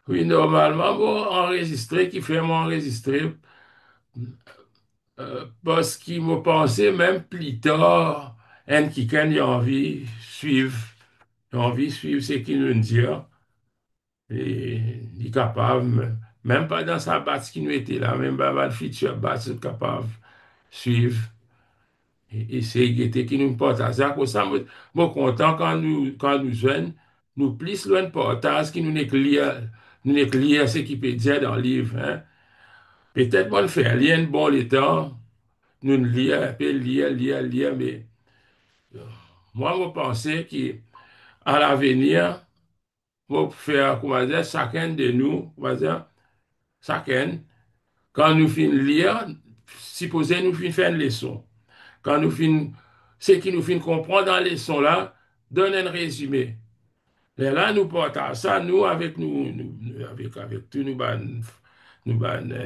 Oui, normalement, bon, enregistrer, qui fait m'enregistrer, parce qu'il m'a pensé même plus tard, un qui a envie suivre, envie suivre ce qu'il nous dit, hein. Et il est capable, même pas dans sa base qui nous était là, même pas dans le futur base, il est capable de suivre. Et c'est Guetté qui nous partage ça. Pour ça, moi, content quand nous jeunes, nous plus loin de partage qui nous n'est que lire ce qui peut dire dans le livre, hein. Peut-être moi le faire lire un bon le temps, nous lire, un peu lire, mais moi, je pensais qu'à l'avenir, pour faire, comment dire, chacun de nous, comment dire, chacun, quand nous finissons lire, supposez nous finissons faire une leçon. Quand nous finissons, ce qui nous finit comprendre dans la leçon là, donne un résumé. Et là, nous portons ça, nous, avec avec tous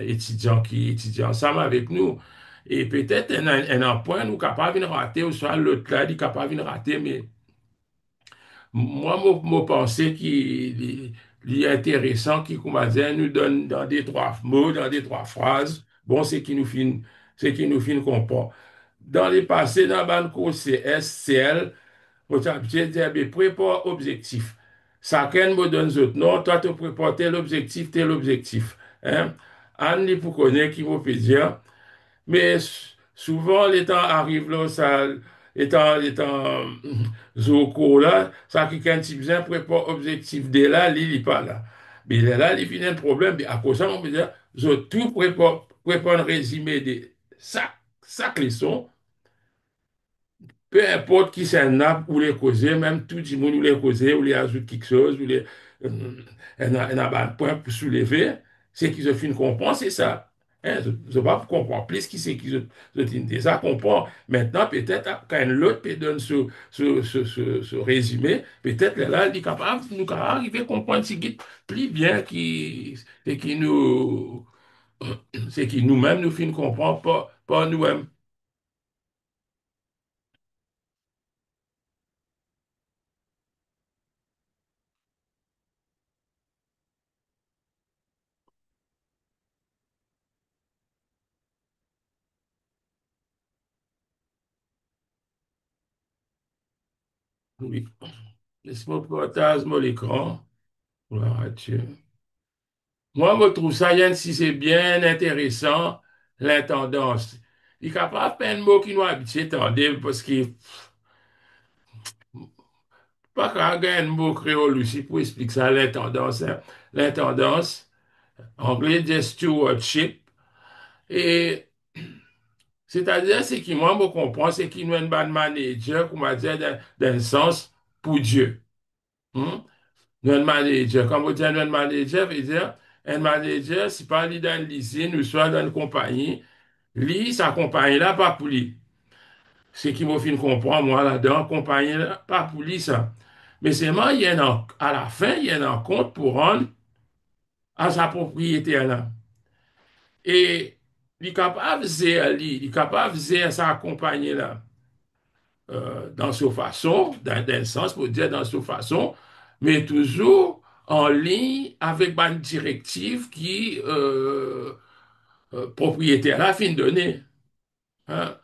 étudiants qui étudient ensemble avec nous. Et peut-être un point, nous capables de rater, ou soit l'autre là, il est capable de rater, mais moi, mon pensée qui est intéressant, qui, comment dire, nous donne dans des trois mots, dans des trois phrases, bon, c'est qui nous fin comprend. Dans les passés, dans le cours CS, CL, on t'a habitué de dire, ben, prépare objectif. Chacun me donne autre non, toi, tu prépares tel objectif. Hein? Anne, pour connaître qui vous peut dire, mais souvent, les temps arrivent là, ça, les temps Zoko là, ça qui quand il vient prépare objectif de là, il n'est pas là. Mais là, il vient un problème, mais à cause de ça, on peut dire, je tout prépare un résumé de chaque leçon, peu importe qui c'est un arbre ou les causer, même tout le monde ou les causer, ou les ajoute quelque chose, ou les, un point pour soulever, c'est qu'ils ont fait une comprendre, c'est ça. Hein, je ne pas comprendre plus qui c'est qu'ils ont déjà comprendre. Maintenant, peut-être, quand l'autre peut donner ce résumé, peut-être là, il est capable, nous capable arriver à comprendre ce qui plus bien et qui nous, c'est qui nous-mêmes nous fin comprendre, pas nous-mêmes. Oui. Laisse-moi partager mon écran. Gloire à Dieu. Moi, je trouve ça, Yann, si c'est bien intéressant, l'intendance. Il est capable de faire un mot qui nous habitue, attendez, parce qu'il pas qu'il y a un mot créole aussi pour expliquer ça, l'intendance, hein. L'intendance, anglais, dit stewardship. Et c'est-à-dire, c'est qui, moi, je comprends, c'est qu'il nous a un bon manager, comment dire, dans le sens pour Dieu. Hein? Nous, un manager, quand vous dites un manager, veut dire, un manager, c'est pas lui dans l'usine ou soit dans une compagnie, lui, sa compagnie là, pas pour lui. C'est qui m'a fait comprendre, moi, là-dedans, compagnie là, pas pour lui, ça. Mais c'est moi, à la fin, il y a un compte pour rendre à sa propriété là. Et il est capable de faire, il est capable de faire sa compagnie là, dans sa façon, dans un sens, pour dire dans sa façon, mais toujours en ligne avec une directive qui propriétaire là fin donner. Hein?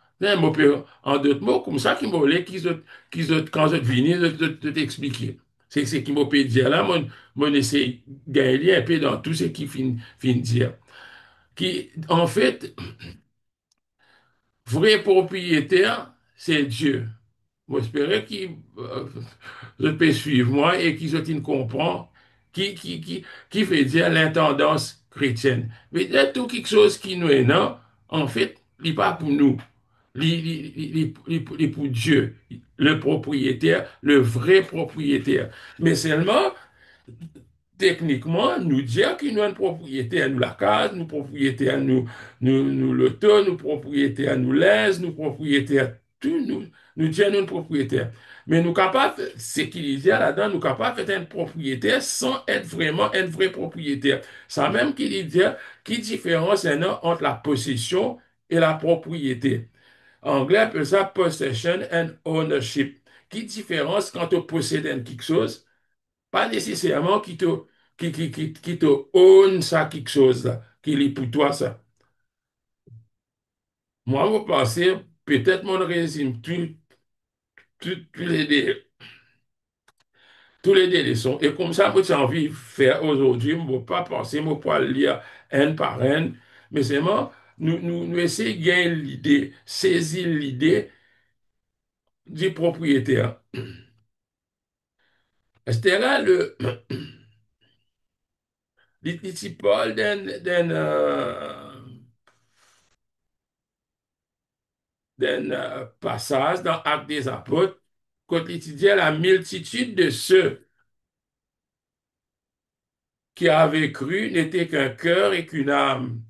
En d'autres mots, comme ça, qui m'ont quand je viens de t'expliquer. C'est ce qui m'a pu dire là, mon essaie de gagner un peu dans tout ce qui fin dire. Qui, en fait, vrai propriétaire, c'est Dieu. J'espère qu'il je peux suivre moi et qu'ils ont comprend qui veut dire l'intendance chrétienne. Mais il y a tout quelque chose qui nous est non, en fait, il n'est pas pour nous. Il est pour Dieu, le propriétaire, le vrai propriétaire. Mais seulement, techniquement, nous dire qu'il nous a une propriété à nous la case, nous propriété à nous l'auto, nous propriété à nous l'aise, nous propriété à tout, nous dire nous une propriétaire. Mais nous capables, c'est qu'il dit là-dedans, nous capables d'être un propriétaire sans être vraiment un vrai propriétaire. Sans même qu'il dit, qui différence un entre la possession et la propriété. En anglais, appelle ça possession and ownership. Qui différence quand tu possèdes quelque chose, pas nécessairement qui te qui te own ça quelque chose là, qui est pour toi ça. Moi, vous pensez, peut-être mon régime, tous les délais, tous les délais sont. Et comme ça, moi, j'ai envie de faire aujourd'hui, je ne vais pas penser, je ne vais pas lire un par un, mais c'est moi, nous essayons de gagner l'idée, saisir l'idée du propriétaire. C'était là il parle d'un passage dans Actes des Apôtres, quand il dit la multitude de ceux qui avaient cru n'était qu'un cœur et qu'une âme.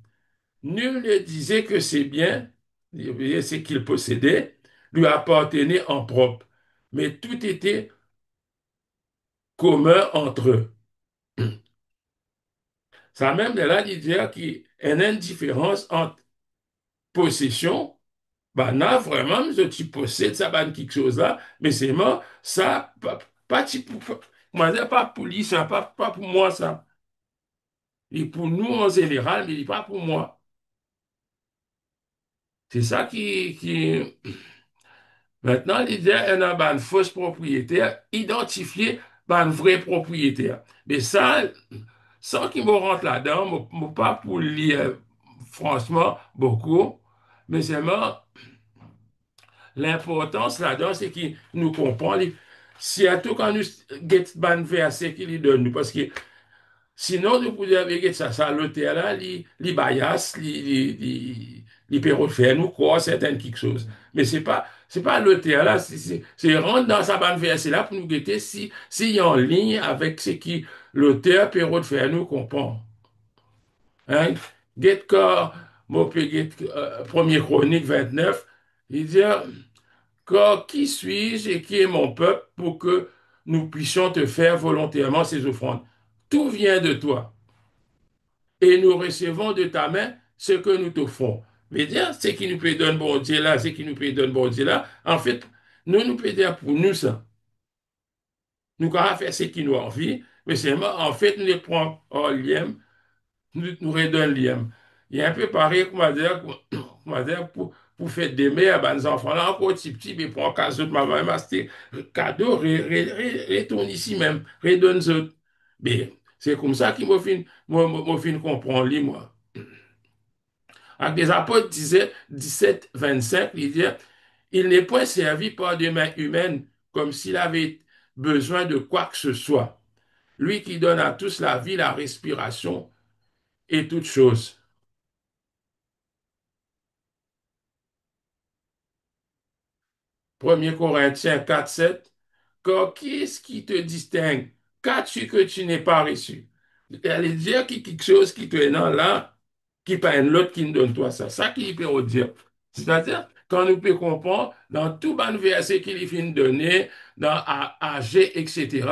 Nul ne disait que ses biens, ce qu'il possédait, lui appartenaient en propre, mais tout était commun entre eux. Ça même de là, il dit qu'il y a une indifférence entre possession. Ben, non, vraiment, tu possèdes ça, ben, quelque chose là, mais c'est moi, ça, pas, moi, c'est pas pour lui, ça, pas pour moi, ça. Et pour nous en général, mais pas pour moi. C'est ça maintenant, l'idée est un ben, fausse propriétaire, identifier ben, vrai propriétaire. Mais ça, sans qu'il me rentre là-dedans, pas pour lire, franchement, beaucoup, mais c'est moi, l'importance là-dedans, c'est qu'il nous comprend. Si à tout quand nous get ban verset qu'il lui donne, parce que sinon, nous pouvons avec ça, l'auteur là, li bias, li peut faire nous croire certaines quelque chose. Mais c'est pas l'auteur là, c'est rentrer dans sa bande verset là pour nous guetter s'il y a en ligne avec ce qui l'auteur peut faire nous comprendre. Hein? Get corps, mon get, premier chronique 29, il dit, qui suis-je et qui est mon peuple pour que nous puissions te faire volontairement ces offrandes? Tout vient de toi et nous recevons de ta main ce que nous t'offrons. Mais dire, ce qui nous peut donner bon Dieu là, ce qui nous peut donner bon Dieu là, en fait, nous peut dire pour nous ça. Nous allons faire ce qui nous envie, mais c'est en fait, nous les prenons en lien, nous redonnons lien. Il y a un peu pareil, comment dire, pour faire des mères, ben, les enfants là, encore petit, mais pour un cadeau de maman, mais c'était cadeau, retourne ici même, redonne autres. Mais c'est comme ça qu'il m'a fait comprendre, lui, moi. Avec des apôtres disaient, 17, 25, il dit, il n'est point servi par des mains humaines comme s'il avait besoin de quoi que ce soit. Lui qui donne à tous la vie, la respiration et toutes choses. Premier Corinthiens 4 7. Qui est-ce qui te distingue? Qu'as-tu que tu n'es pas reçu? Elle dire qu'il y a quelque chose qui te est dans là, qui pas un l'autre qui nous donne toi ça. Ça qui peut dire. C'est-à-dire, quand nous pouvons comprendre, dans tout ban verset qu'il vient de donner, dans AG, etc.,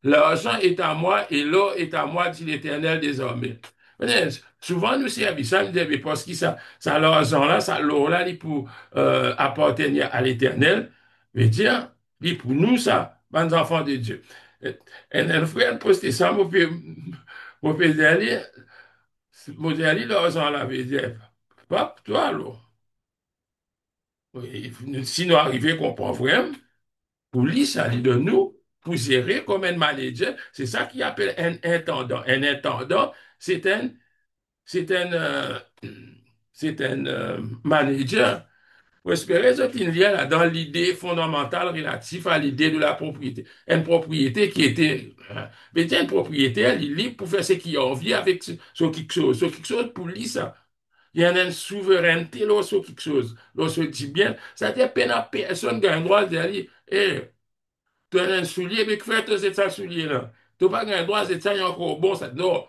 l'argent est à moi et l'or est à moi, dit l'Éternel désormais. Souvent, nous servons ça, nous disons, parce que ça l'argent là, ça l'or là, il pour appartenir à l'Éternel. Mais dire, il pour nous ça, les enfants de Dieu. Et un frère posté ça, mon père dit, mon père dit, l'argent là, veut dire, pas toi alors. Oui, si nous arrivons à comprendre vraiment, pour lui, ça dit de nous, pour gérer comme un manager, c'est ça qu'il appelle un intendant. Un intendant, c'est un, c'est un, c'est un manager. Vous espérez qu'il y a là dans l'idée fondamentale relative à l'idée de la propriété. Une propriété qui était, mais tiens, une propriété, il est libre pour faire ce qu'il a envie avec ce quelque chose pour lui, ça. Il y a une souveraineté là sur quelque chose. Lorsque dit bien, ça dit peine à personne qui a un droit de dire, eh, tu as un soulier, mais que fait c'est ça soulier là? Tu n'as pas un droit de dire, ça, il y a encore bon, ça. Non,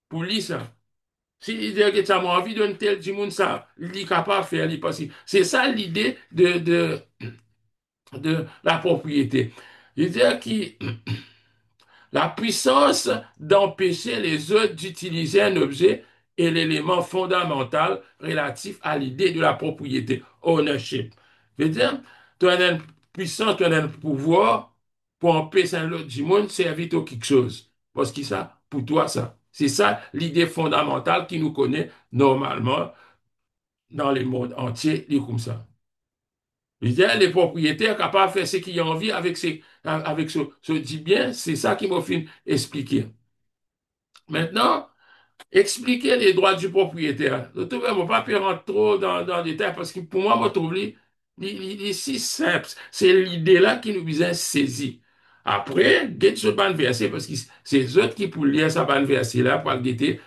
pour lui, ça. S'il dit que tu as envie d'un tel du monde, ça, il est capable de faire, il parce que c'est ça l'idée de la propriété. Il dit que la puissance d'empêcher les autres d'utiliser un objet est l'élément fondamental relatif à l'idée de la propriété, ownership. Je veux dire, tu as une puissance, tu as un pouvoir pour empêcher un autre du monde de servir à quelque chose. Parce que ça, pour toi, ça. C'est ça l'idée fondamentale qui nous connaît normalement dans le monde entier, il est comme ça. Je dis, les propriétaires capables de faire ce qu'ils ont envie avec ce dit bien, c'est ça qui m'a fait expliquer. Maintenant, expliquer les droits du propriétaire. Je ne vais pas rentrer trop dans le détail parce que pour moi, je trouve si simple. C'est l'idée-là qui nous vient saisir. Après, get ce ban verset parce que c'est eux qui pour lire ça ban verset-là pour le guetter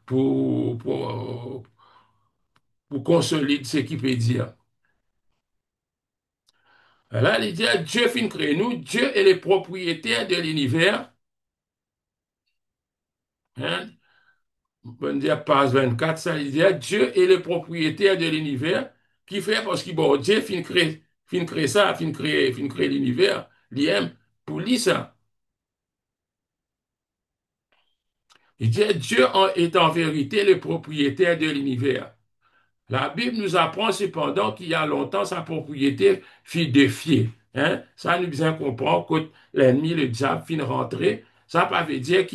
pour consolider ce qu'il peut dire. Là, il dit, Dieu fin créé nous, Dieu est le propriétaire de l'univers. Hein? On dire page 24, ça il dit, Dieu est le propriétaire de l'univers qui fait parce que bon, Dieu fin créé ça, fin créé l'univers, l'IM, pour lui ça. Il dit, est en vérité le propriétaire de l'univers. La Bible nous apprend cependant qu'il y a longtemps sa propriété fut défiée. Hein? Ça nous bien comprendre que l'ennemi, le diable, fin rentrer. Ça ne veut pas dire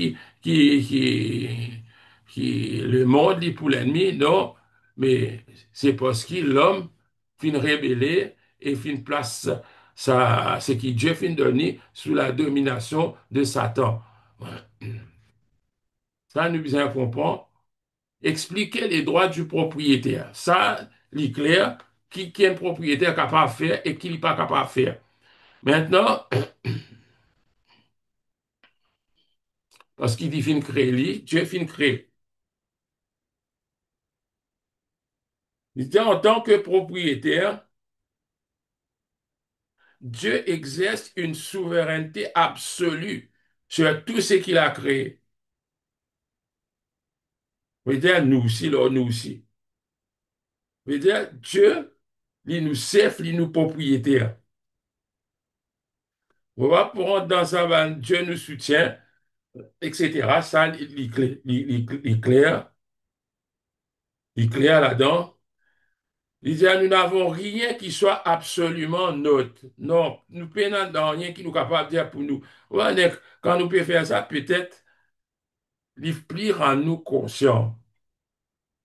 le monde est pour l'ennemi, non, mais c'est parce que l'homme fin rébellé et fin place ce qui Dieu fin donné sous la domination de Satan. Ça nous bien comprendre expliquer les droits du propriétaire. Ça, c'est clair, qui est un propriétaire capable de faire et qui n'est pas capable de faire. Maintenant, parce qu'il dit fin créer lui, Dieu fin créer. Il dit en tant que propriétaire, Dieu exerce une souveraineté absolue sur tout ce qu'il a créé. Veut dire nous aussi, là, nous aussi. Veut dire Dieu, il nous chef, il nous propriétaire. On va prendre dans sa vanne, Dieu nous soutient, etc. Ça, il est clair. Il est clair là-dedans. Il dit, nous n'avons rien qui soit absolument neutre. Non, nous peinons dans rien qui nous capable de dire pour nous. Ouais, quand nous pouvons faire ça, peut-être, il plie en nous conscients.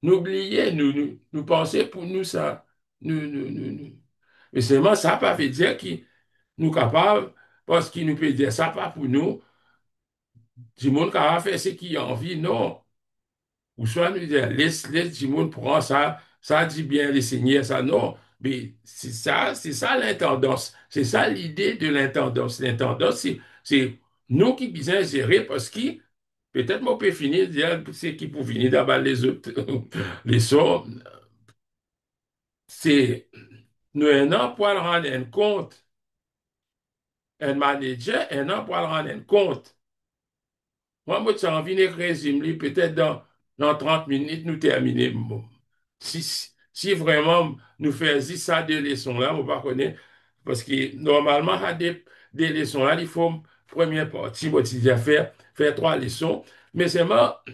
N'oubliez, nous penser pour nous ça. Nous. Mais seulement ça, pas veut dire qu'il nous capable, parce qu'il nous peut dire ça, pas pour nous. Du monde qui a fait ce qu'il a envie, non. Ou soit nous dire, laisse du monde prendre ça, ça dit bien les seigneurs, ça, non. Mais c'est ça l'intendance. C'est ça l'idée de l'intendance. L'intendance, c'est nous qui bien gérer parce que peut-être on peut finir de dire c'est qui pour finir d'abattre les autres, les sorts. C'est nous un an pour rendre un compte, un manager, un an pour rendre un compte. Moi, j'ai envie de résumer, peut-être dans 30 minutes, nous terminer. Bon. Si vraiment nous faisons ça, des leçons-là, on va connaître, parce que normalement, à des leçons-là, il faut, première partie, moi, tu dis faire 3 leçons, mais c'est moi,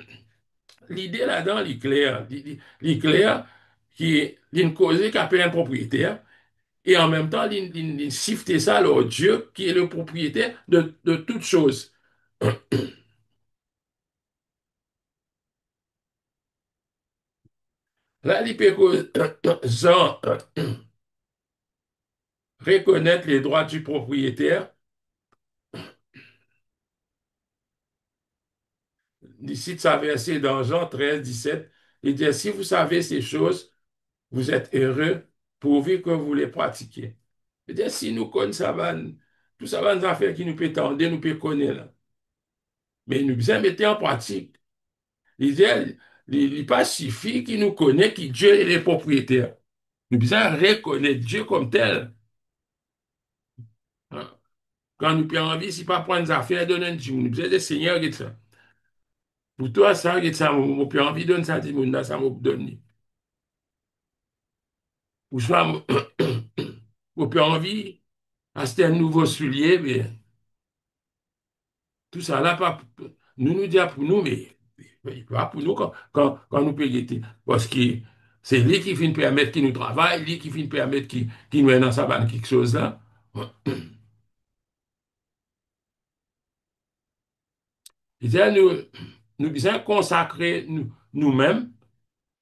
l'idée là-dedans, l'éclair, l'éclair qui est une cause qui appelle un propriétaire, et en même temps, il shifter ça à Dieu, qui est le propriétaire de toutes choses. Là, il peut Jean reconnaître les droits du propriétaire. Ici, ça verset dans Jean 13, 17, il dit, si vous savez ces choses, vous êtes heureux pourvu que vous les pratiquiez. Il dit, si nous connaissons ça, tout ça va nous affaires qui nous peut tendre, nous peut connaître. Là. Mais nous bien mettre en pratique. Il dit, il n'est pas suffit qu'il nous connaît, que Dieu est le propriétaire. Nous bien reconnaître Dieu comme tel. Hein. Quand nous avons envie, si pas prendre des affaires, donner un Dieu. Nous besoin de Seigneur, qui ça. Pour toi, ça, ça, mon plus envie de donner ça, ça m'a donné. Ou soit, mon plus envie, acheter un nouveau soulier, mais tout ça là, pas, nous disons pour nous, mais pas pour nous quand nous payons. Parce que c'est lui qui finit permettre qu'il nous travaille, lui qui finit permettre qu'il nous ait dans sa banque quelque chose là. Il dit, nous bien consacrer nous-mêmes,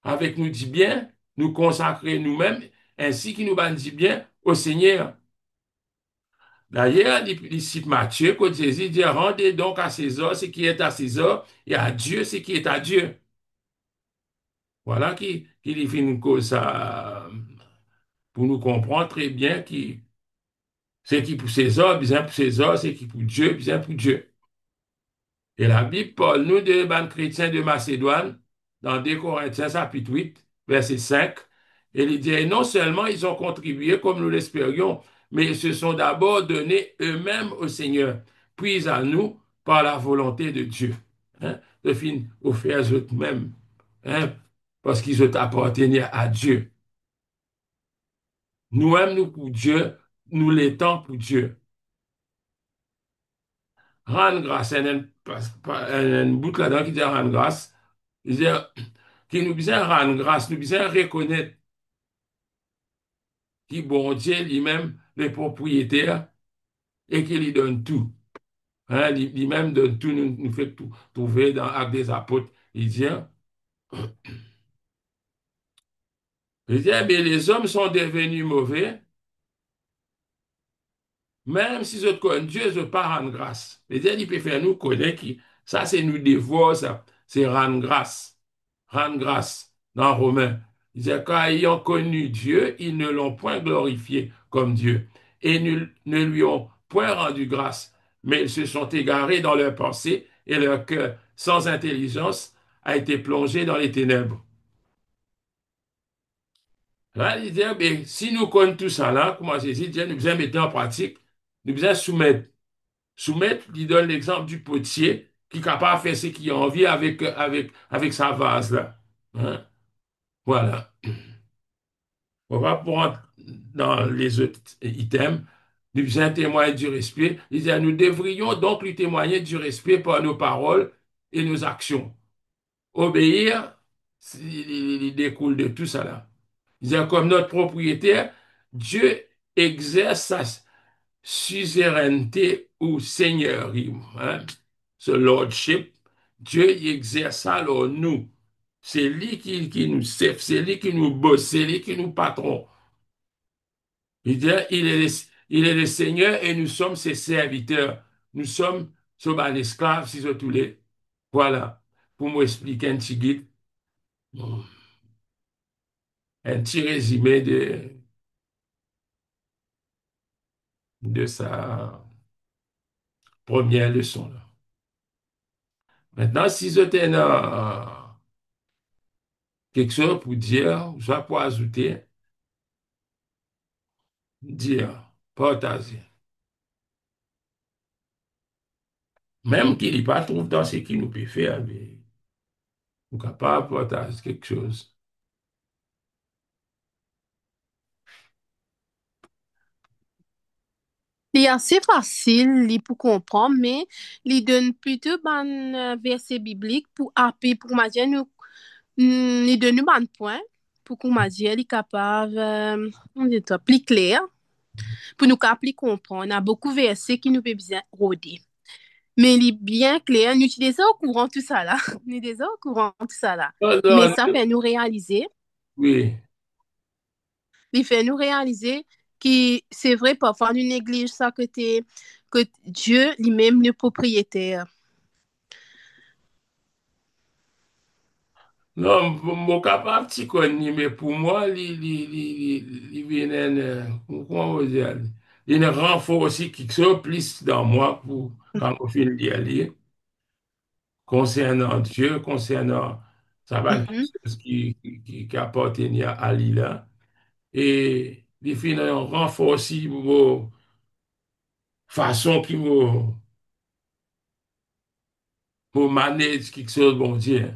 avec nous dit bien, nous consacrer nous-mêmes, ainsi qu'il nous va dit bien au Seigneur. D'ailleurs, il cite Matthieu, quand Jésus dit, rendez donc à César ce qui est à César, et à Dieu ce qui est à Dieu. Voilà qui définit une cause ça, pour nous comprendre très bien qui, c'est qui pour César, bien pour César, c'est qui pour Dieu, bien pour Dieu. Et la Bible parle nous de ban chrétiens de Macédoine, dans 2 Corinthiens chapitre 8, verset 5. Et il dit, non seulement ils ont contribué comme nous l'espérions, mais ils se sont d'abord donnés eux-mêmes au Seigneur, puis à nous par la volonté de Dieu. Hein? De fin, offert eux-mêmes, hein? Parce qu'ils ont appartenu à Dieu. Nous-mêmes, nous pour Dieu, nous l'étons pour Dieu. Rendre grâce, un bout là-dedans qui dit rendre grâce, il dit, qui nous besoin rendre grâce, nous besoin reconnaître qui bon Dieu lui-même le propriétaire et qui lui donne tout. Hein, lui-même donne tout, nous fait tout trouver dans Actes des Apôtres. Il dit, mais les hommes sont devenus mauvais, même si je connais Dieu, je pas rendre grâce. Il dit, il peut faire nous connaître qui, ça c'est nous devoir, ça, c'est rendre grâce. Rendre grâce dans Romains. Il dit, car ayant connu Dieu, ils ne l'ont point glorifié comme Dieu et ne lui ont point rendu grâce, mais ils se sont égarés dans leurs pensées et leur cœur, sans intelligence, a été plongé dans les ténèbres. Là, il dit, mais si nous connaissons tout ça là, comment Jésus dit, nous devons mettre en pratique, nous devons soumettre. Soumettre, il donne l'exemple du potier qui est capable de faire ce qu'il a envie avec sa vase là. Hein? Voilà. On va prendre dans les autres items, nous faisons témoigner du respect. Il dit, nous devrions donc lui témoigner du respect par nos paroles et nos actions. Obéir, il découle de tout ça là. Il dit, comme notre propriétaire, Dieu exerce sa suzeraineté ou seigneurie, hein, ce lordship. Dieu il exerce ça alors nous. C'est lui qui nous sert, c'est lui qui nous bosse, c'est lui qui nous patron. Il dit, il est le Seigneur et nous sommes ses serviteurs. Nous sommes un esclave, si je tous les. Voilà. Pour m'expliquer un petit guide, un petit résumé de sa première leçon, là. Maintenant, si je tenais quelque chose pour dire, soit pour ajouter, dire, partager. Même qu'il n'y pas trouve dans ce qu'il nous peut faire, mais on est capable de partager quelque chose. C'est assez facile pour comprendre, mais il donne plutôt un verset biblique pour appuyer pour ma nous il donne un point pour qu'on m'a dit il est capable on dit ça, plus clair pour nous plus comprendre. On a beaucoup de versets qui nous peut bien rôder. Mais il est bien clair, nous sommes déjà au courant de tout ça là. Nous sommes déjà au courant de tout ça là. Non, Mais non, ça fait nous réaliser, oui. il fait nous réaliser que c'est vrai, parfois nous négligeons ça que Dieu lui-même le propriétaire. Non, mon capable de connaître, mais pour moi, il vient, comment on dit, il renforce aussi quelque chose plus dans moi pour, quand on finit d'y aller, concernant Dieu, concernant, ça va quelque Mhm. chose qui appartient à lui là. Et il finit renforce aussi vos façons qui vous manage quelque chose, bon Dieu.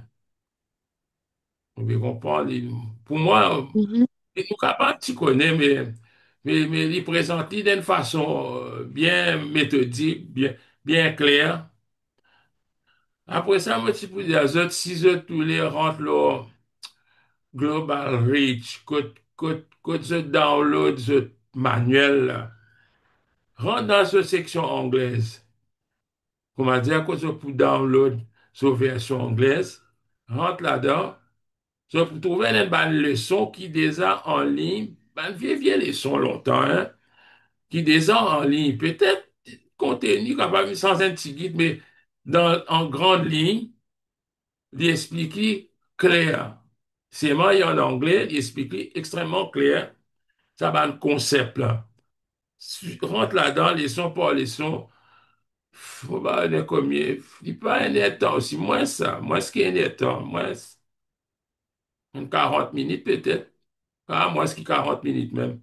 Vous comprenez? Pour moi, Mhm. il est capable, tu connais, mais il présente d'une façon bien méthodique, bien claire. Après ça, moi, tu peux dire, les autres, si je tous les rentrent là, Global Reach, quand je download ce manuel, là, rentre dans cette section anglaise. comment dire, que je peux download sur version anglaise, rentre là-dedans, je peux trouver une leçon qui déjà en ligne, une vieille leçon longtemps, hein, qui déjà en ligne, peut-être contenu capable sans un petit guide, mais en grande ligne, d'expliquer clair. C'est moi en anglais, d'expliquer extrêmement clair, ça va le concept là. Rentre là-dedans, leçon par leçon, faut pas aller combien, il pas un temps aussi, moins ça, moins ce qui est un temps, moins une 40 minutes peut-être, moins ce qui 40 minutes même.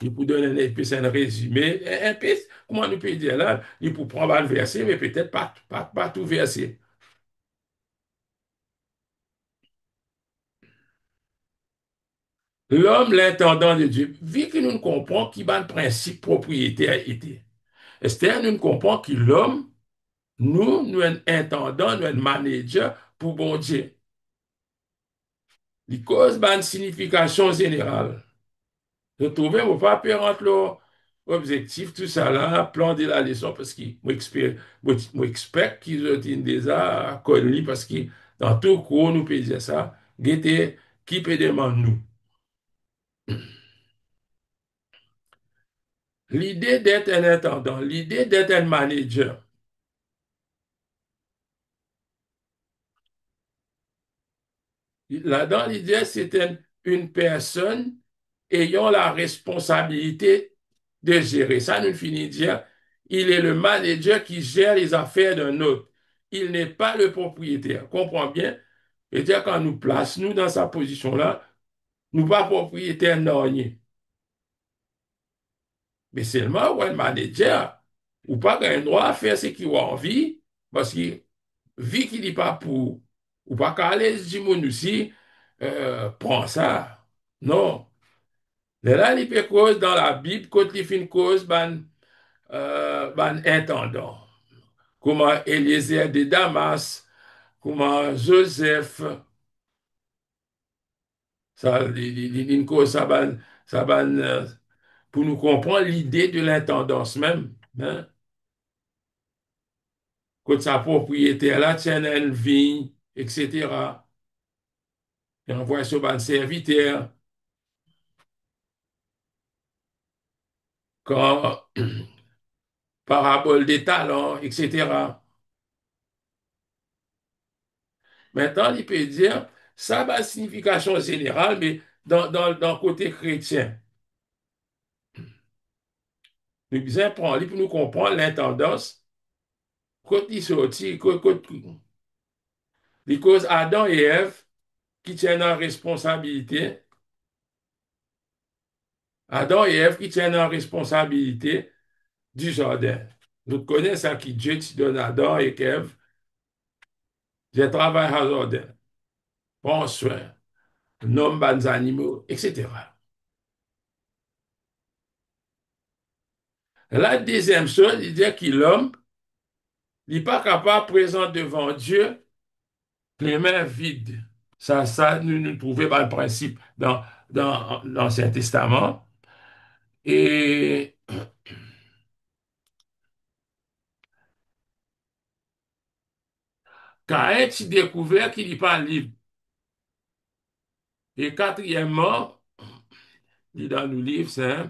Il peut donner un peu un résumé, un peu, comment nous peut dire là, il peut prendre un verset, mais peut-être pas tout verset. L'homme, l'intendant de Dieu, vu que nous ne comprenons qui va le principe propriété a été. C'est-à-dire, nous ne comprenons que l'homme, nous un intendant, nous un manager pour bon Dieu. Il cause une signification générale. Je trouvais, mon pas entre l'objectif, tout ça là, plan de la leçon, parce que moi, expect qu'ils ont déjà connu, parce que dans tout cours, nous peut dire ça, guettez, qui peut demander nous. L'idée d'être un intendant, l'idée d'être un manager, là-dedans, l'idée, c'est une personne ayant la responsabilité de gérer. Ça nous finit de dire, il est le manager qui gère les affaires d'un autre. Il n'est pas le propriétaire. Comprends bien? C'est-à-dire, quand nous place, nous, dans sa position-là, nous pas propriétaires de rien. Mais seulement, ouais, le manager, ou pas un droit à faire ce qu'il a envie, parce que, vu qu'il n'est pas pour, ou pas qu'à l'aise du monde aussi, prends ça. Non. Là, il peut cause dans la Bible, quand il fait une cause, ban intendant. Comment Eliezer de Damas, comment Joseph, ça, une cause, pour nous comprendre l'idée de l'intendance même. Hein? Quand sa propriétaire là tient une vigne, etc. Et envoie sur un serviteur. Quand parabole des talents, etc. Maintenant, il peut dire, ça a une signification générale, mais dans le côté chrétien. Nous besoin prendre pour nous comprendre l'intendance. Quand il sortit, les causes Adam et Ève qui tiennent en responsabilité, Adam et Ève qui tiennent en responsabilité du jardin. Nous connaissons ça qui Dieu te donne à Adam et Ève, je travaille à jardin, prends soin, nomme les animaux, etc. La deuxième chose, il dit que l'homme n'est pas capable de présenter devant Dieu les mains vides. Ça nous trouvons dans le principe dans l'Ancien Testament. Et Caïn a découvert qu'il n'est pas libre. Et quatrièmement, dit dans le livre, c'est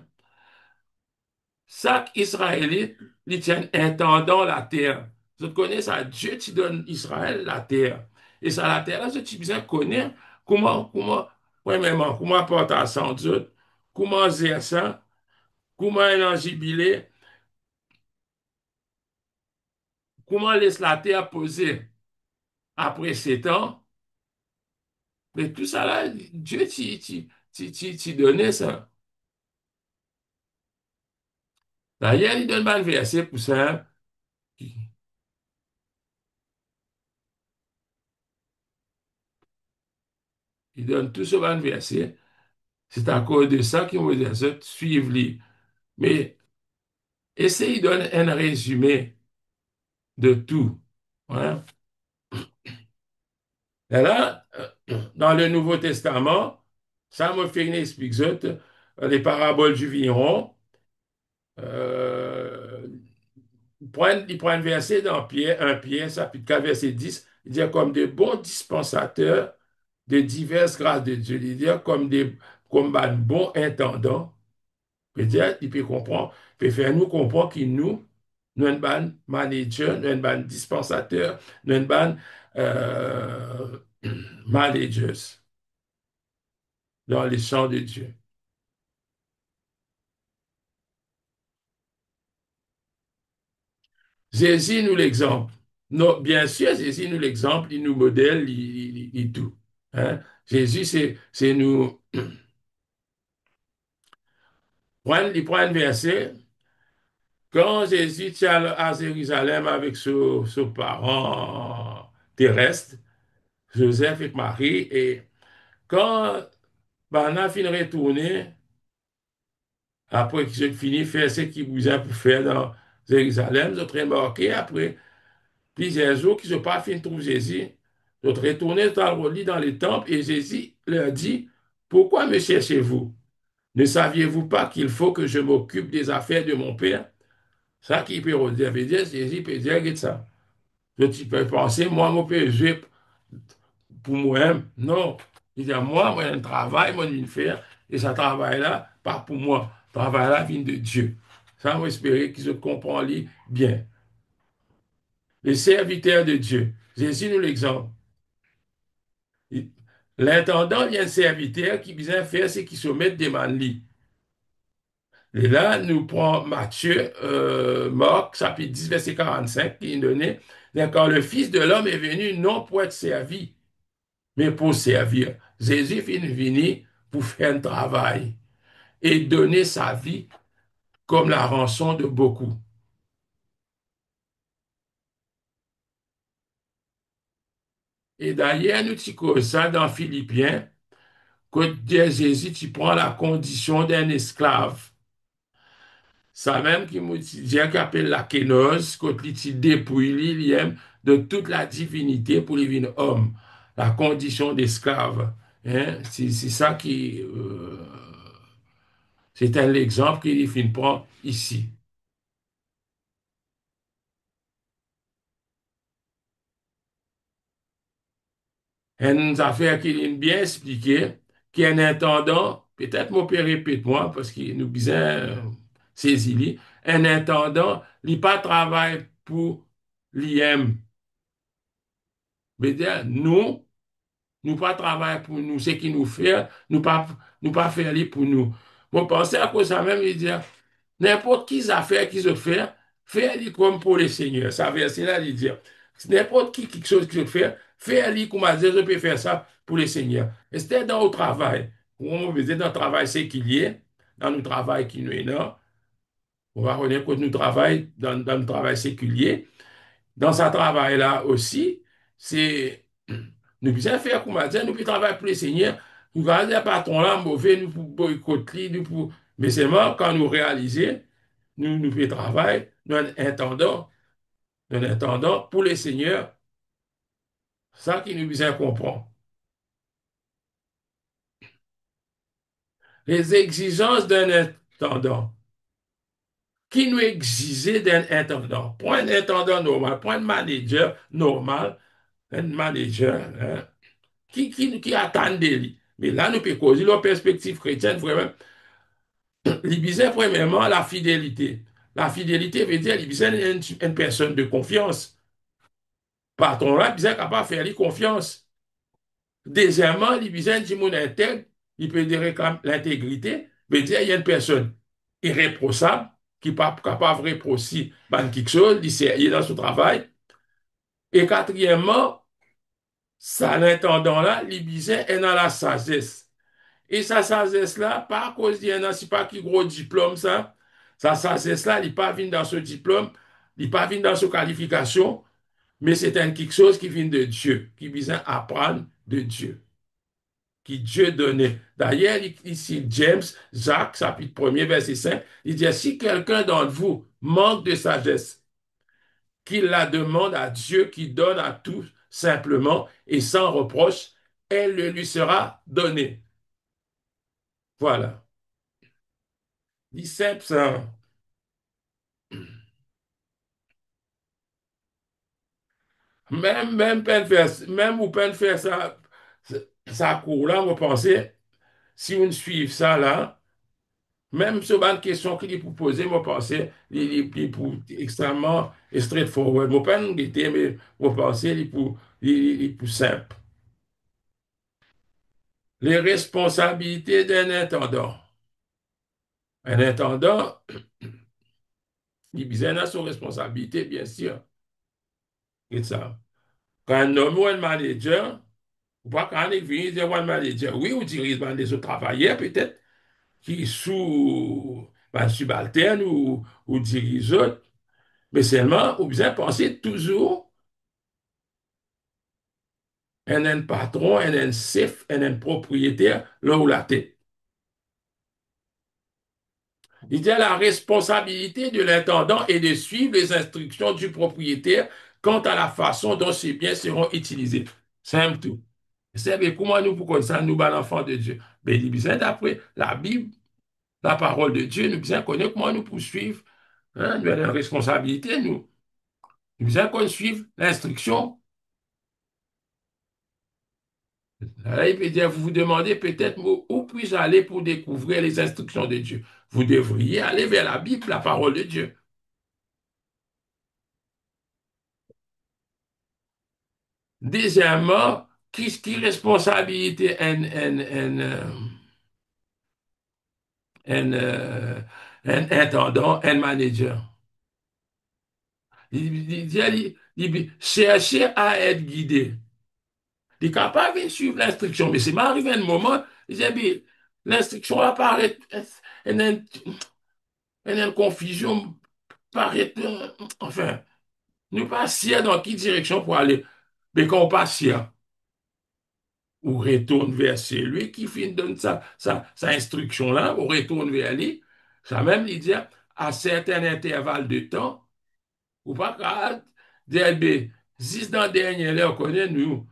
chaque Israélite, il tient intendant la terre. Je connais ça, Dieu qui donne Israël la terre. Et ça, la terre, là, tu besoin connaître premièrement, comment porter ça en Dieu, comment gérer ça, comment en jubiler, comment laisser la terre poser après 7 ans. Mais tout ça là, Dieu t'y donnait ça. D'ailleurs, il donne pas le verset pour ça. Il donne tout ce ban verset. C'est à cause de ça qu'il me dit ça, suivre-les. Mais essaye de donner un résumé de tout. Hein. Et là, dans le Nouveau Testament, ça me fait une explication, les paraboles du vigneron, euh, il prend un verset dans Pierre, 1 Pierre, chapitre 4, verset 10, il dit comme des bons dispensateurs de diverses grâces de Dieu, il dit comme un bon intendant, peut-être, il peut comprendre, il peut faire nous comprendre qu'il nous un bon manager, nous un bon dispensateur, nous un bon euh, managers dans les champs de Dieu. Jésus nous l'exemple. Non, bien sûr, Jésus nous l'exemple, il nous modèle, il tout. Hein? Jésus, c'est nous. Il prend un verset. Quand Jésus tient à Jérusalem avec son parent terrestre, Joseph et Marie, et quand Bana finit de retourner, après qu'ils ont fini de faire ce qu'ils vous ont pour faire dans Jérusalem, ils ont remarqué après plusieurs jours qu'ils n'ont pas fini de trouver Jésus. Ils ont retourné dans le temple et Jésus leur dit, pourquoi me cherchez-vous? Ne saviez-vous pas qu'il faut que je m'occupe des affaires de mon Père? Ça qui peut dire, Jésus peut dire que ça. Je peux penser, moi, mon Père, je pour moi-même. Non. Il dit, moi, un travail, moi, je viens faire, et ce travail-là, pas pour moi. Ce travail-là vient de Dieu. Ça, on va espérer qu'ils se comprennent bien. Les serviteurs de Dieu. Jésus nous l'exemple. L'intendant, il y a un serviteur qui vient faire ce qui se met des manlis. Et là, nous prenons Matthieu, Marc, chapitre 10, verset 45, qui est donné. Quand le Fils de l'homme est venu, non pour être servi, mais pour servir. Jésus est venu pour faire un travail et donner sa vie comme la rançon de beaucoup. Et d'ailleurs, nous disons ça dans Philippiens, que Jésus, tu prends la condition d'un esclave. Ça même qui me dit qu'il appelle la kénose, quand il dépouille l'ilium de toute la divinité pour les venir homme, la condition d'esclave. Hein? C'est ça qui, c'est un exemple qu'il prend ici. Une affaire qu'il a bien expliqué, qui est un intendant, peut-être mon père répète-moi, parce qu'il nous bien saisi, un intendant, il n'a pas travail pour l'IM. Mais nous pas travailler pour nous, ce qui nous fait, nous pas faire les pour nous. Bon, pensez à quoi ça même, il dit, n'importe qui affaire qu'ils ont fait, faire-les comme pour le Seigneur. Ça veut dire là, il dit, n'importe qui, quelque chose qu'ils ont fait, faire-les comme à dire, je peux faire ça pour le Seigneur. Et c'était dans le travail. On veut dire dans le travail séculier, dans le travail qui nous est là, on va reconnaître que nous travaillons dans le travail séculier. Dans ce travail-là aussi, c'est nous pouvons faire comme on dit, nous pouvons travailler pour le Seigneur. Nous allons dire patron-là mauvais, nous pouvons boycotter, mais c'est mort quand nous réalisons, nous pouvons travailler, nous attendons pour le Seigneur, ça qui nous besoin comprendre. Les exigences d'un intendant. Qui nous exigeait d'un intendant? Pour un intendant normal, pour un manager normal, un manager, hein, qui attend de lui. Mais là, nous pouvons causer la perspective chrétienne, vraiment. Il disait premièrement la fidélité. La fidélité veut dire qu'il disait une personne de confiance. Patron-là, il disait capable de faire lui confiance. Deuxièmement, il disait un monde intègre, il peut dire l'intégrité, veut dire il y a une personne irréprochable qui n'est pas capable de reprocher quelque chose, il est dans son travail. Et quatrièmement, ça, l'intendant-là, il disait est dans la sagesse. Et sa sagesse-là, pas à cause d'il y en a, c'est pas qui gros diplôme, ça. Sa sagesse-là, il n'est pas venu dans ce diplôme, il n'est pas venu dans ce qualification, mais c'est quelque chose qui vient de Dieu, qui vient apprendre de Dieu, qui Dieu donnait. D'ailleurs, ici, James, Jacques, chapitre 1er, verset 5, il dit, si quelqu'un d'entre vous manque de sagesse, qu'il la demande à Dieu qui donne à tous simplement et sans reproche, elle le lui sera donnée. Voilà. Dit simple, ça. même vous pouvez faire ça, ça court là, vous pensez, si vous suivez ça là, même sur une question qu'il vous poser, vous pensez, il pour extrêmement straightforward. Vous pas nous guetter, mais vous pensez, il pour simple. Les responsabilités d'un intendant. Un intendant, il a son responsabilité, bien sûr. Et ça. Quand un homme ou un manager, ou pas quand il vient dire un manager, oui, ou dirige des autres travailleurs, peut-être, qui sous subalterne ou dirige autres, mais seulement, ou bien penser toujours un patron, un chef, un propriétaire, là où la tête. Il dit la responsabilité de l'intendant est de suivre les instructions du propriétaire quant à la façon dont ces biens seront utilisés. Simple tout. C'est mais comment nous, pour ça, nous, l'enfant de Dieu? Mais il dit bien d'après la Bible, la parole de Dieu, nous bien connaître comment nous poursuivre. Hein, nous avons une responsabilité, nous. Nous bien qu'on suive l'instruction. Là, il peut dire, vous vous demandez peut-être où puis-je aller pour découvrir les instructions de Dieu. Vous devriez aller vers la Bible, la parole de Dieu. Deuxièmement, qui responsabilité un intendant, un manager? Il dit, chercher à être guidé. Il est capable de suivre l'instruction, mais c'est m'arrivé un moment, il dit, mais l'instruction apparaît, une confusion, paraît, enfin, nous pas sûr dans quelle direction pour aller. Mais quand on passe sûr, on retourne vers celui qui finit donne sa instruction là, on retourne vers lui. Ça même, il dit, à certains intervalles de temps, ou pas qu'à dire, ben, si dans le dernier là, on connaît, nous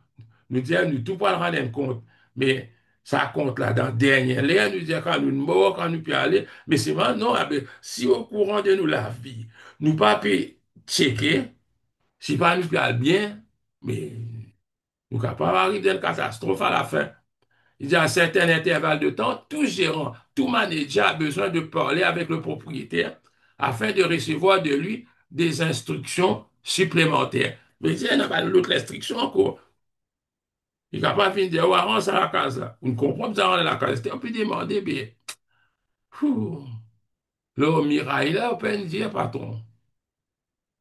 disons, nous tout pas rendre compte. Mais ça compte là, dans le dernier là, nous disons, quand nous morts, quand nous pouvons aller, mais c'est maintenant, ah ben, si au courant de nous la vie, nous pas pu checker, si pas nous pouvons bien, mais nous ne pouvons pas arriver à une catastrophe à la fin. Il y a un certain intervalle de temps, tout gérant, tout manager a besoin de parler avec le propriétaire afin de recevoir de lui des instructions supplémentaires. Mais il n'y a pas d'autres instructions encore. Il n'est pas venir dire, ouais, on à la case là. On comprend que ça rentre à la case. On peut demander, mais, fou, le mirail là, on peut dire, patron,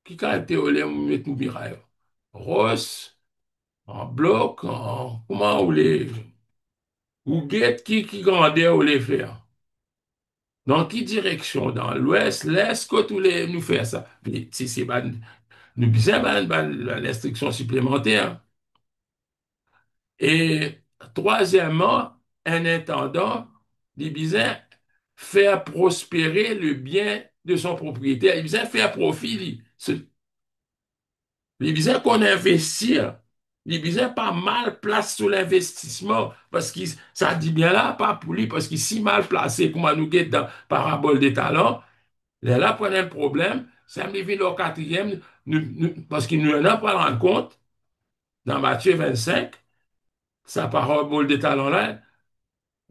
qui caractère au lait, mettre un mirail? Rose, en bloc, comment on les, ou guette qui grandeur on les faire? Dans quelle direction? Dans l'ouest, l'est, que tous les nous faire ça? Mais si c'est pas, nous besoin l'instruction supplémentaire. Et troisièmement, un intendant, il besoin faire prospérer le bien de son propriétaire. Il besoin faire profit. Il besoin qu'on investisse. Il besoin pas mal place sur l'investissement parce que ça dit bien là, pas pour lui, parce qu'il est si mal placé, comme nous guette dans parabole des talents. Là, prenez un problème, ça me vient au quatrième, parce qu'il nous en a pas rendu compte, dans Matthieu 25, sa parabole des talents là,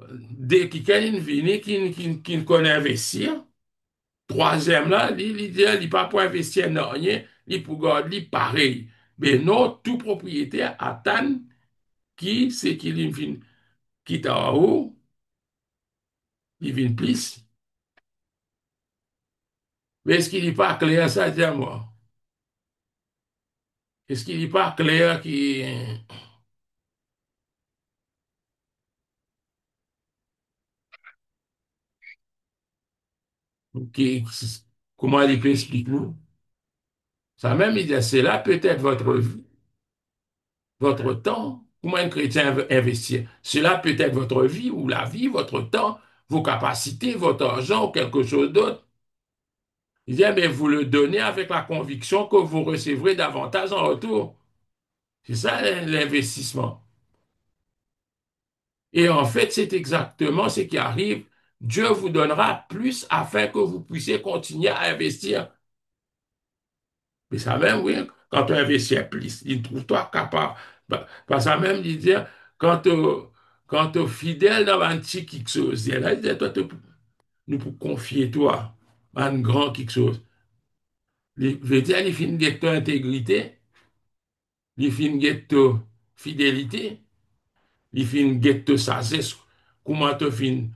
dès qu'il y a une vie qui connaît investir, troisième là, il dit, il pas pour investir dans rien, il pour garder pareil. Mais non, tout propriétaire attend qui c'est qu'il vient, qui est en haut, il vient plus. Mais est-ce qu'il n'est pas clair, ça, dis-moi? Est-ce qu'il n'est pas clair qui, comment il peut expliquer nous? Ça même, il dit, c'est là peut-être votre vie, votre temps. Comment un chrétien veut investir? C'est là peut-être votre vie ou la vie, votre temps, vos capacités, votre argent ou quelque chose d'autre. Il dit, mais vous le donnez avec la conviction que vous recevrez davantage en retour. C'est ça l'investissement. Et en fait, c'est exactement ce qui arrive. Dieu vous donnera plus afin que vous puissiez continuer à investir. Mais ça même, oui, quand tu investis plus. Il trouve-toi capable. Parce que même, il dit, quand tu es fidèle dans un petit quelque chose, il dit, toi, nous pour confier toi à un grand quelque chose. Il veut dire, il finit de ton intégrité, il finit de ton fidélité, il finit de ton sagesse. Comment tu finis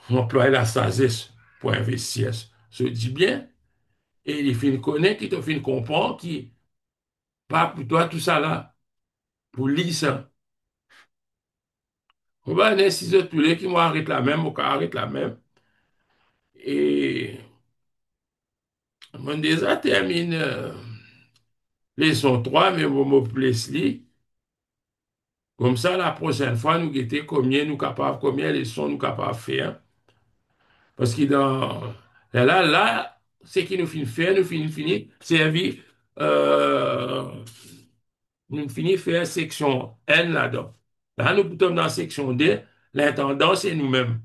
employer la sagesse pour investir? Se dit bien, et il finit connaître, qui te finit comprendre, qui pas pour toi tout ça là, pour lire ça. On va aller si tous les qui vont arrêter la même, ou arrête la même. Et on déjà termine leçon 3 mais on me place li. Comme ça, la prochaine fois, nous guetter combien nous capables, combien de leçons nous capables de faire. Parce que là, ce qui nous finit faire, nous finit servir, euh, nous finit faire section N là-dedans. Là, nous sommes dans section D, l'intendant, c'est nous-mêmes.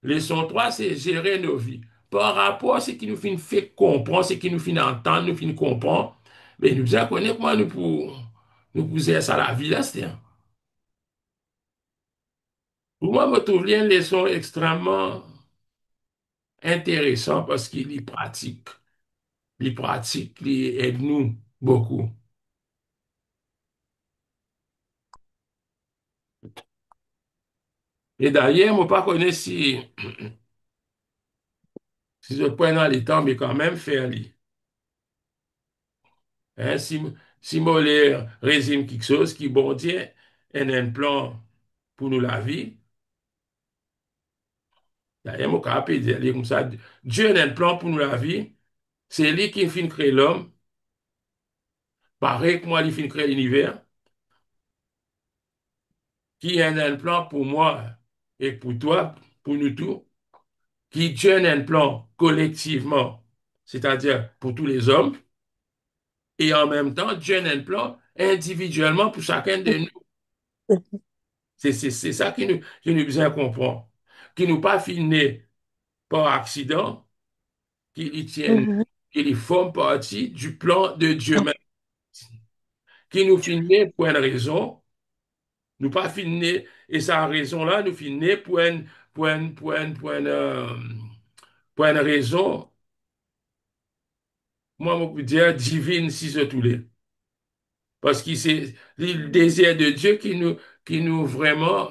Leçon 3 c'est gérer nos vies. Par rapport à ce qui nous fait comprendre, ce qui nous fait entendre, nous fait comprendre, mais nous devons connaître comment nous poser ça la vie là, c'est. Pour moi, je trouve une leçon extrêmement intéressante parce qu'il est pratique. Il est pratique, il aide nous beaucoup. Et d'ailleurs, je ne pas connais si je prends dans les temps, mais quand même faire lui. Hein, si je résume quelque chose qui, bon Dieu, un plan pour nous la vie, d'ailleurs, mon capable de dire comme ça, Dieu a un plan pour nous la vie, c'est lui qui finit créer l'homme, pareil que moi, il finit créer l'univers, qui a un plan pour moi et pour toi, pour nous tous, qui Dieu a un plan collectivement, c'est-à-dire pour tous les hommes, et en même temps, Dieu a un plan individuellement pour chacun de nous. C'est ça qui nous besoin comprendre. Qui nous pas fini par accident, qui y tiennent, Mhm. qui y font partie du plan de Dieu même, qui nous finit pour une raison, nous pas fini, et sa raison-là nous finit pour une raison, moi, je peux dire divine si je tous les. Parce que c'est le désir de Dieu qui nous vraiment,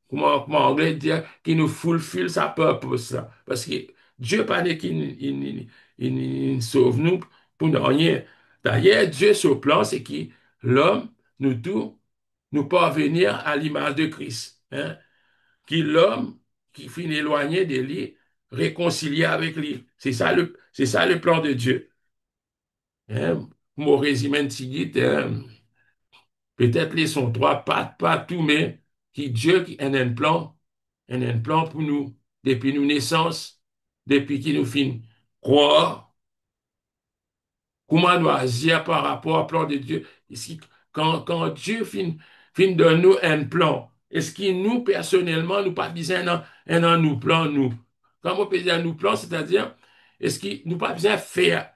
comment anglais dire, qui nous fulfill sa purpose, là. Parce que Dieu pas dit qu'il sauve nous pour ne rien. D'ailleurs, Dieu, son plan, c'est que l'homme, nous tous, nous parvenir à l'image de Christ. Hein? Que l'homme qui finit éloigné de lui, réconcilié avec lui. C'est ça le plan de Dieu. Hein? Mon résumé de Tigit, hein? Peut-être les sont trois, pas tout, mais qui Dieu qui a un plan pour nous, depuis nos naissances, depuis qu'il nous fait croire, comment nous agir par rapport au plan de Dieu. Ici, quand Dieu fin de nous un plan, est-ce qu'il nous, personnellement, nous pas besoin d'un nous plan, nous? Quand on peut dire nous plan, c'est-à-dire, est-ce qu'il nous pas besoin de faire,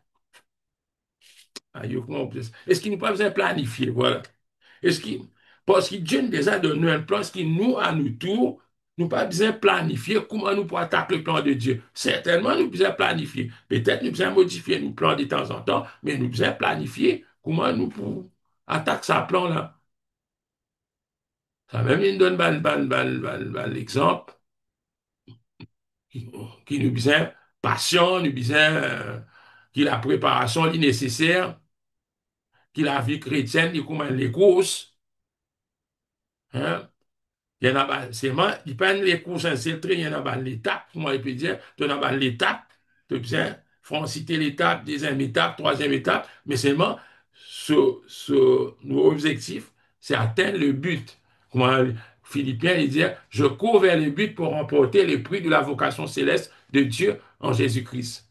est-ce qu'il nous pas besoin de planifier, voilà. Est-ce qu'il, parce que Dieu nous a donné un plan, ce qui nous, à nous tous, nous pas besoin de planifier comment nous pouvons attaquer le plan de Dieu. Certainement, nous besoin planifier. Peut-être nous besoin modifier nos plans de temps en temps, mais nous besoin planifier comment nous pouvons attaquer ce plan-là. Ça même nous donne l'exemple qui nous besoin passion, nous besoin qui la préparation est nécessaire, qui la vie chrétienne, qui comment les courses. Hein? Il y en a, seulement, ils prennent les courses infiltrées, il y en a l'étape, moi, il peut dire, tu as l'étape, tu as besoin, citer l'étape, deuxième étape, troisième étape, mais seulement, nos objectifs, c'est atteindre le but. Comment Philippiens, il dit, je cours vers le but pour remporter le prix de la vocation céleste de Dieu en Jésus-Christ.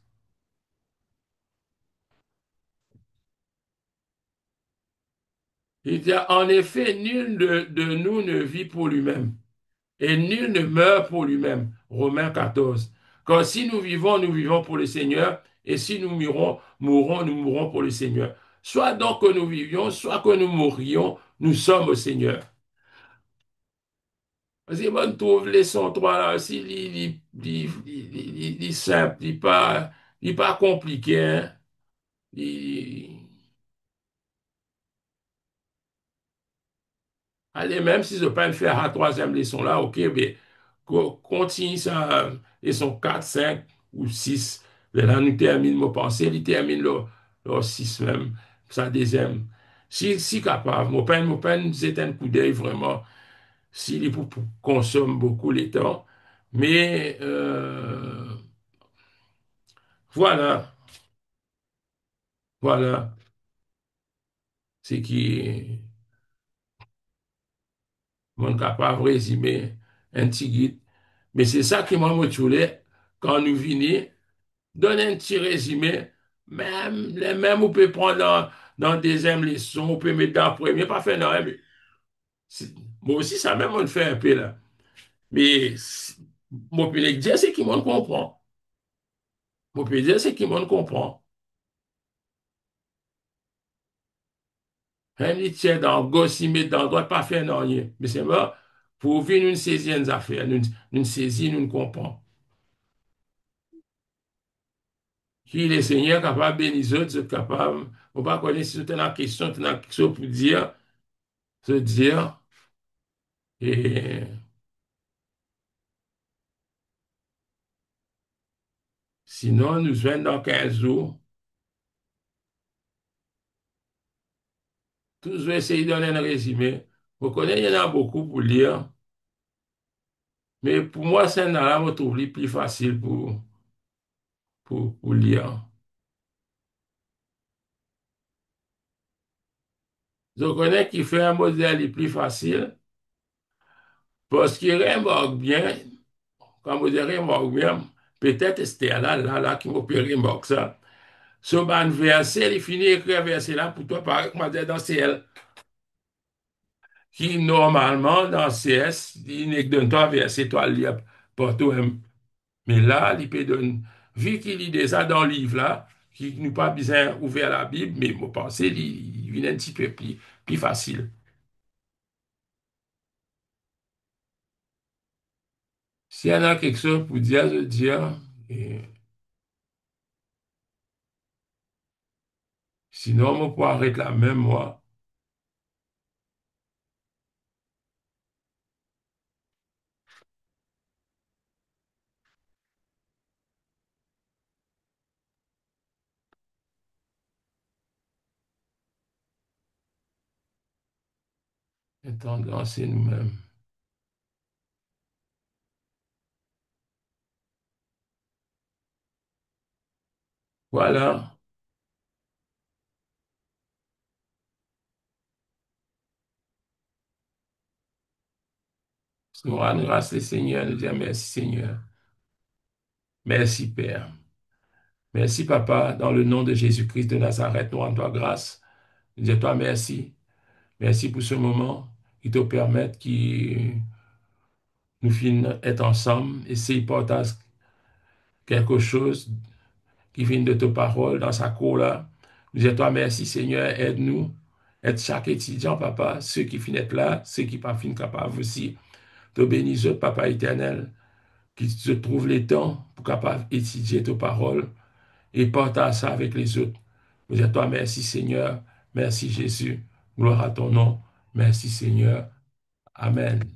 Il dit, en effet, nul de nous ne vit pour lui-même. Et nul ne meurt pour lui-même. Romains 14. Car si nous vivons pour le Seigneur, et si nous mourons, nous mourrons pour le Seigneur. Soit donc que nous vivions, soit que nous mourions, nous sommes au Seigneur. Parce que on trouve les sons trois là aussi, simple, il pas compliqué, hein. Il- Allez, même si je peux pas le faire à la troisième leçon là, ok, mais continue ça, leçon 4, 5 ou 6. Là, nous termine mon pensée, il termine le 6 même, sa deuxième. Si capable, mon peine, c'est un coup d'œil vraiment, s'il est pour consomme beaucoup les temps. Mais voilà, voilà, c'est qui, mon capable de résumer un petit guide. Mais c'est ça qui m'a motivé quand nous venons. Donne un petit résumé. Même, les mêmes, on peut prendre dans deuxième leçon, on peut mettre dans la première, pas faire non, mais moi aussi, ça même, on le fait un peu là. Mais mon peut dire, c'est qui m'en comprend. Mon peut dire, c'est qui m'en comprend. Un petit tiers dans gauche, il met dans droite, pas faire non, rien. Mais c'est moi, pour venir nous saisir une affaire, nous saisir, nous comprend. Qui les seigneurs capables de bénir les autres, capable, on pas connaître si tu as une question, tu as quelque chose pour dire, se dire, et sinon, nous venons dans 15 jours. Toujours essayer de donner un résumé. Vous connaissez, il y en a beaucoup pour lire. Mais pour moi, c'est un là, je trouve le plus facile pour lire. Je connais qui fait un modèle le plus facile parce qu'il remarque bien, quand vous dites remarque bien, peut-être c'était là, qui m'a pu remarquer ça. Ce ban verset, il finit d'écrire verset là pour toi, par exemple, dans CL, qui normalement, dans CS, il ne donne pas verset, toi, lire pour toi. Mais là, il peut donner, vu qu'il lit déjà dans le livre là, qui nous pas besoin ouvert la Bible, mais mon pensée, il vient un petit peu plus facile. S'il y en a quelque chose pour dire, je dis, et sinon, on peut arrêter là même, moi. Attendons, c'est nous-mêmes. Voilà. Nous rendons grâce le Seigneur, nous disons merci Seigneur. Merci Père. Merci Papa, dans le nom de Jésus-Christ de Nazareth, nous rendons toi grâce. Nous disons toi merci. Merci pour ce moment qui te permet qui nous finissons être ensemble et s'il partage quelque chose qui vient de ta parole dans sa cour là. Nous disons toi merci Seigneur, aide-nous, aide chaque étudiant, Papa, ceux qui finissent là, ceux qui pas finissent capables aussi. Te bénis, Papa éternel, qui se trouve les temps pour capable étudier ta parole et partage ça avec les autres. Nous disons toi merci Seigneur, merci Jésus, gloire à ton nom, merci Seigneur, Amen.